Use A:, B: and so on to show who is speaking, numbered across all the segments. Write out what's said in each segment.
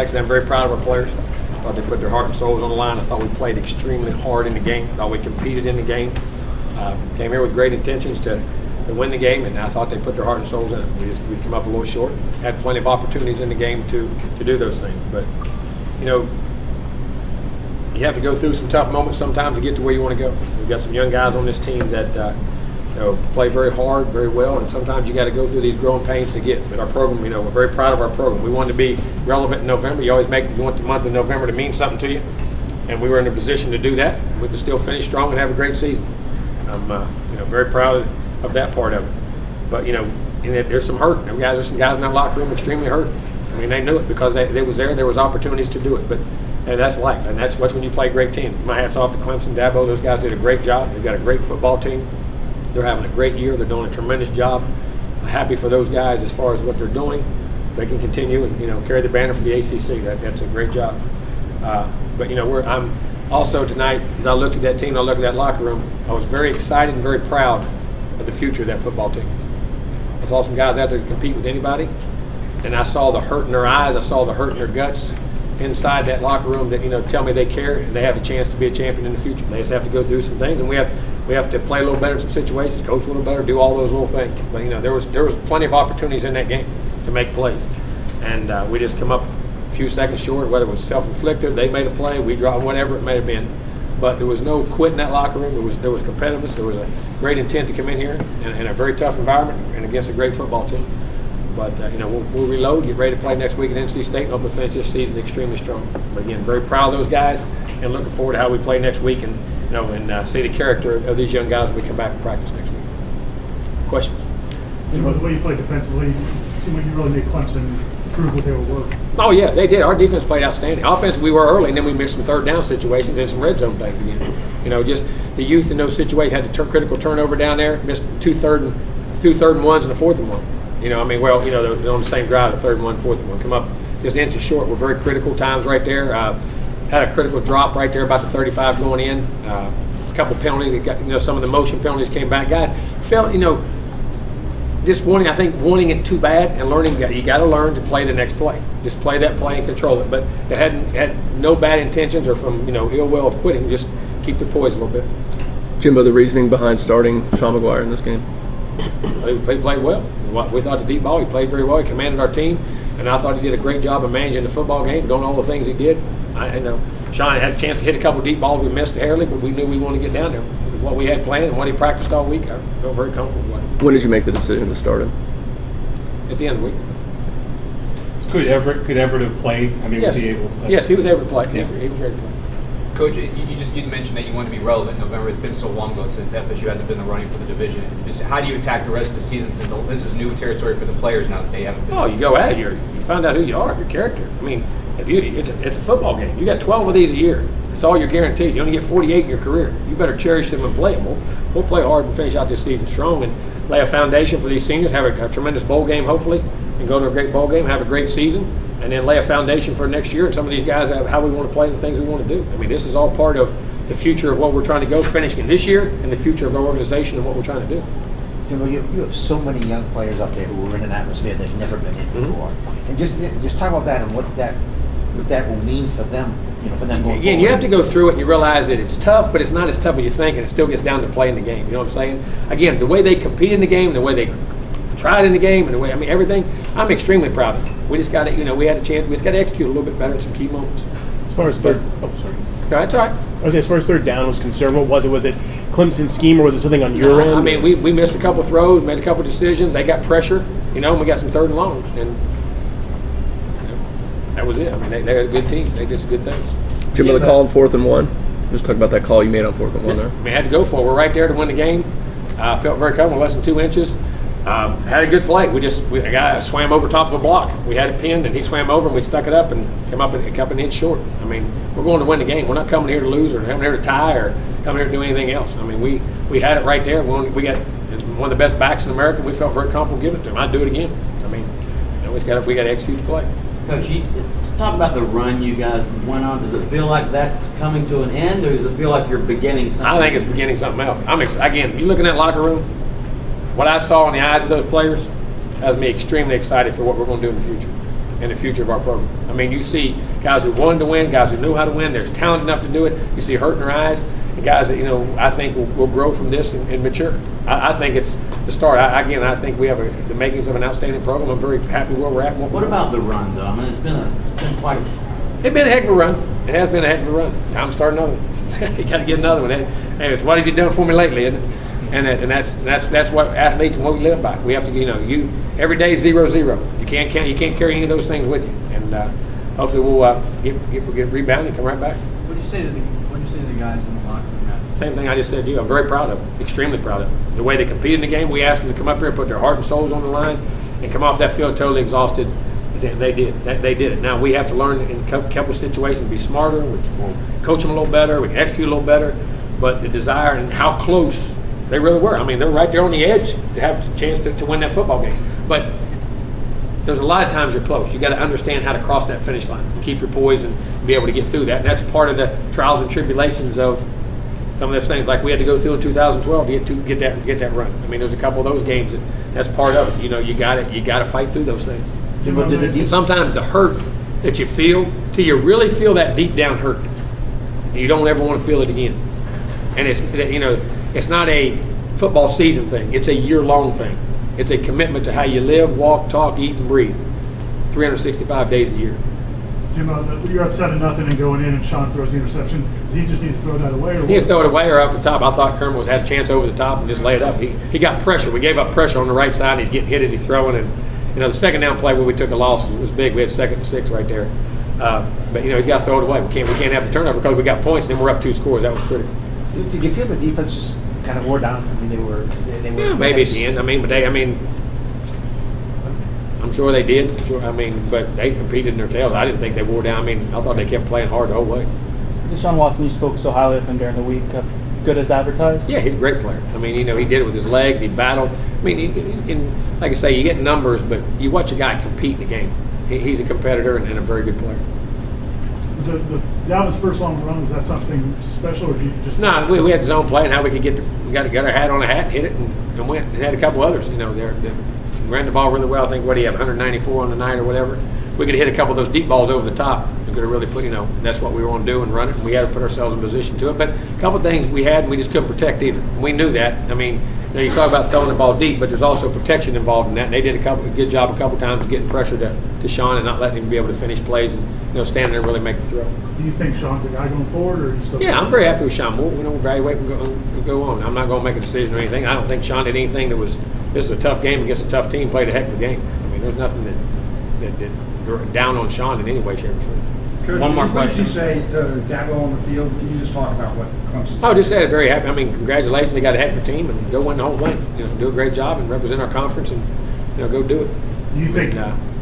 A: said, I'm very proud of our players. I thought they put their heart and souls on the line. I thought we played extremely hard in the game. I thought we competed in the game. Came here with great intentions to win the game, and I thought they put their heart and souls in it. We come up a little short. Had plenty of opportunities in the game to do those things. But, you know, you have to go through some tough moments sometimes to get to where you want to go. We've got some young guys on this team that play very hard, very well, and sometimes you got to go through these growing pains to get. But our program, you know, we're very proud of our program. We wanted to be relevant in November. You want the month of November to mean something to you, and we were in a position to do that. We could still finish strong and have a great season. I'm very proud of that part of it. But there's some hurt. There's some guys in that locker room extremely hurt. I mean, they knew it because they was there. There was opportunities to do it, but that's life, and that's when you play a great team. My hat's off to Clemson, Dabo. Those guys did a great job. They've got a great football team. They're having a great year. They're doing a tremendous job. I'm happy for those guys as far as what they're doing. They can continue and carry the banner for the ACC. That's a great job. But I'm also tonight, as I looked at that team, I looked at that locker room, I was very excited and very proud of the future of that football team. I saw some guys out there to compete with anybody, and I saw the hurt in their eyes. I saw the hurt in their guts inside that locker room that tell me they care and they have a chance to be a champion in the future. They just have to go through some things, and we have to play a little better in some situations, coach a little better, do all those little things. But there was plenty of opportunities in that game to make plays, and we just come up a few seconds short. Whether it was self-inflicted, they made a play, we dropped, whatever it may have been. But there was no quit in that locker room. There was competitiveness. There was a great intent to come in here in a very tough environment and against a great football team. But we'll reload, get ready to play next week at NC State, and hopefully finish this season extremely strong. But again, very proud of those guys, and looking forward to how we play next week, and see the character of these young guys when we come back and practice next week. Questions?
B: The way you played defensively, it seemed like you really made Clemson prove what they were worth.
A: Oh yeah, they did. Our defense played outstanding. Offense, we were early, and then we missed some third down situations and some red zone things again. Just the youth in those situations had the critical turnover down there. Missed two third and ones and a fourth and one. They're on the same drive, the third and one, fourth and one. Come up just inches short. We're very critical times right there. Had a critical drop right there about the 35 going in. A couple penalties. Some of the motion penalties came back. Guys felt, just wanting it too bad and learning. You got to learn to play the next play. Just play that play and control it. But it had no bad intentions or from ill will of quitting. Just keep the poise a little bit.
C: Jimbo, the reasoning behind starting Sean Maguire in this game?
A: He played well. We thought the deep ball, he played very well. He commanded our team, and I thought he did a great job of managing the football game, doing all the things he did. Sean had a chance to hit a couple deep balls we missed to Harley, but we knew we wanted to get down there. What we had planned and what he practiced all week, I felt very comfortable with it.
C: When did you make the decision to start him?
A: At the end of the week.
D: Could Everett have played? I mean,
A: yes.
D: Was he able to play?
A: Yes, he was able to play.
D: Yeah.
A: He was ready to play.
E: Coach, you mentioned that you want to be relevant in November. It's been so long though since FSU hasn't been in the running for the division. Just how do you attack the rest of the season since this is new territory for the players now that they haven't been?
A: Oh, you go at it. You find out who you are, your character. I mean, it's a football game. You got 12 of these a year. It's all you're guaranteed. You only get 48 in your career. You better cherish them and play them. We'll play hard and finish out this season strong and lay a foundation for these seniors, have a tremendous bowl game hopefully, and go to a great bowl game, have a great season, and then lay a foundation for next year. And some of these guys have how we want to play and the things we want to do. I mean, this is all part of the future of what we're trying to go, finishing this year, and the future of our organization and what we're trying to do.
F: Jimbo, you have so many young players up there who are in an atmosphere they've never been in before. And just talk about that and what that will mean for them, for them going
A: Again,
F: forward.
A: you have to go through it and you realize that it's tough, but it's not as tough as you think, and it still gets down to playing the game. You know what I'm saying? Again, the way they compete in the game, the way they tried in the game, and the way, everything, I'm extremely proud of them. We just got to, we had a chance, we just got to execute a little bit better in some key moments.
B: As far as sorry.
A: That's all right.
B: I was saying, as far as third down was concerned, what was it? Was it Clemson's scheme, or was it something on your end?
A: I mean, we missed a couple throws, made a couple decisions. They got pressure, and we got some third and longs, and that was it. I mean, they're a good team. They did some good things.
C: Jimbo, the call on 4th and 1. Just talk about that call you made on 4th and 1 there.
A: We had to go for it. We're right there to win the game. Felt very comfortable, less than 2 inches. Had a good play. A guy swam over top of a block. We had it pinned, and he swam over, and we stuck it up and come up an inch short. I mean, we're going to win the game. We're not coming here to lose or coming here to tie or coming here to do anything else. I mean, we had it right there. We got one of the best backs in America. We felt very comfortable giving it to him. I'd do it again. I mean, we got to execute the play.
G: Coach, talk about the run you guys went on. Does it feel like that's coming to an end, or does it feel like you're beginning something?
A: I think it's beginning something else. Again, you look in that locker room, what I saw in the eyes of those players has me extremely excited for what we're going to do in the future. and the future of our program. I mean, you see guys who wanted to win, guys who knew how to win. There's talent enough to do it. You see hurt in their eyes, and guys that I think will grow from this and mature. I think it's the start. I think we have the makings of an outstanding program. I'm very happy where we're at. And
G: What about the run, though? I mean, it's been quite a.
A: It's been a heck of a run. It has been a heck of a run. Time to start another one. You got to get another one. Hey, it's what have you done for me lately, isn't it? And that's what athletes and what we live by. We have to, you every day 0-0. You can't carry any of those things with you. And hopefully we'll get rebounded and come right back.
H: What'd you say to the guys in the locker room after?
A: Same thing I just said to you. I'm very proud of them. Extremely proud of them. The way they competed in the game. We asked them to come up here and put their heart and souls on the line and come off that field totally exhausted. They did. They did it. Now we have to learn in a couple of situations to be smarter. We'll coach them a little better. We can execute a little better. But the desire and how close they really were. I mean, they're right there on the edge to have a chance to win that football game. But there's a lot of times you're close. You got to understand how to cross that finish line and keep your poise and be able to get through that. And that's part of the trials and tribulations of some of those things, like we had to go through in 2012 to get that run. I mean, there's a couple of those games that's part of it. You got to fight through those things. And sometimes the hurt that you feel, till you really feel that deep down hurt, and you don't ever want to feel it again. And it's not a football season thing. It's a year-long thing. It's a commitment to how you live, walk, talk, eat, and breathe 365 days a year.
B: Jimbo, you're up 7-0 and going in, and Sean throws the interception. Does he just need to throw that away? Or
A: he needs to throw it away or up the top. I thought Kermit had a chance over the top and just lay it up. He got pressure. We gave up pressure on the right side. He's getting hit as he's throwing. And the second down play where we took a loss was big. We had 2nd and 6 right there. But he's got to throw it away. We can't have the turnover because we got points and then we're up 2 scores. That was critical.
F: Did you feel the defense just kind of wore down? I mean, they were.
A: Yeah, maybe at the end. I'm sure they did. But they competed in their tails. I didn't think they wore down. I thought they kept playing hard the whole way.
I: Deshaun Watson, you spoke so highly of him during the week. Good as advertised?
A: Yeah, he's a great player. He did it with his legs. He battled. Like I say, you get numbers, but you watch a guy compete in the game. He's a competitor and a very good player.
B: So Dalvin's first long run, was that something special, or did you just?
A: No, we had the zone play and how we could we got our hat on a hat, hit it, and went. And had a couple others. They ran the ball really well. I think what do you have, 194 on the night or whatever. We could hit a couple of those deep balls over the top. We could have really put, that's what we were going to do and run it. And we had to put ourselves in position to it. But a couple of things we had, and we just couldn't protect either. And we knew that. You talk about throwing the ball deep, but there's also protection involved in that. And they did a good job a couple times of getting pressure to Sean and not letting him be able to finish plays and stand there and really make the throw.
B: Do you think Sean's the guy going forward, or are you still?
A: Yeah, I'm very happy with Sean. We'll evaluate and go on. I'm not going to make a decision or anything. I don't think Sean did anything that was. This is a tough game against a tough team. Played a heck of a game. There's nothing that down on Sean in any way, shape, or form.
J: Coach,
G: One more
J: what did
G: question.
J: you say to Dabo on the field? Can you just talk about what Clemson?
A: Oh, just said very happy. Congratulations. They got a heck of a team and go win the whole thing. Do a great job and represent our conference and go do it.
B: Do you think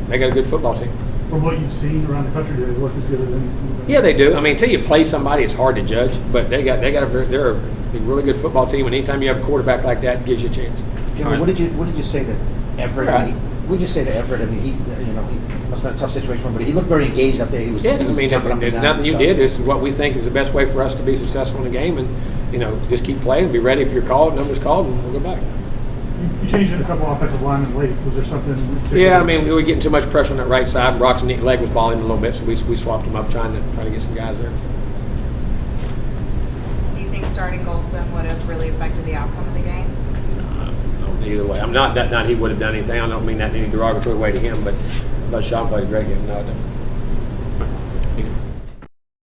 A: they got a good football team?
B: From what you've seen around the country, do they look as good as any?
A: Yeah, they do. Until you play somebody, it's hard to judge. But they're a really good football team. And anytime you have a quarterback like that, it gives you a chance.
F: Jimmy, what did you say to Everett?
A: Right.
F: What did you say to Everett? He must have been a tough situation for him, but he looked very engaged up there. He was.
A: Yeah,
F: he was jumping up and
A: there's
F: down
A: nothing
F: and
A: you
F: stuff.
A: did. This is what we think is the best way for us to be successful in the game, and just keep playing. Be ready if you're called, numbers called, and we'll go back.
B: You changed in a couple offensive linemen late. Was there something?
A: Yeah, we were getting too much pressure on that right side. Brock's leg was balling a little bit, so we swapped him up, trying to get some guys there.
K: Do you think starting Golson would have really affected the outcome of the game?
A: I don't think either way. Not he would have done anything. I don't mean that in any derogatory way to him, but Sean played a great game. No, I don't.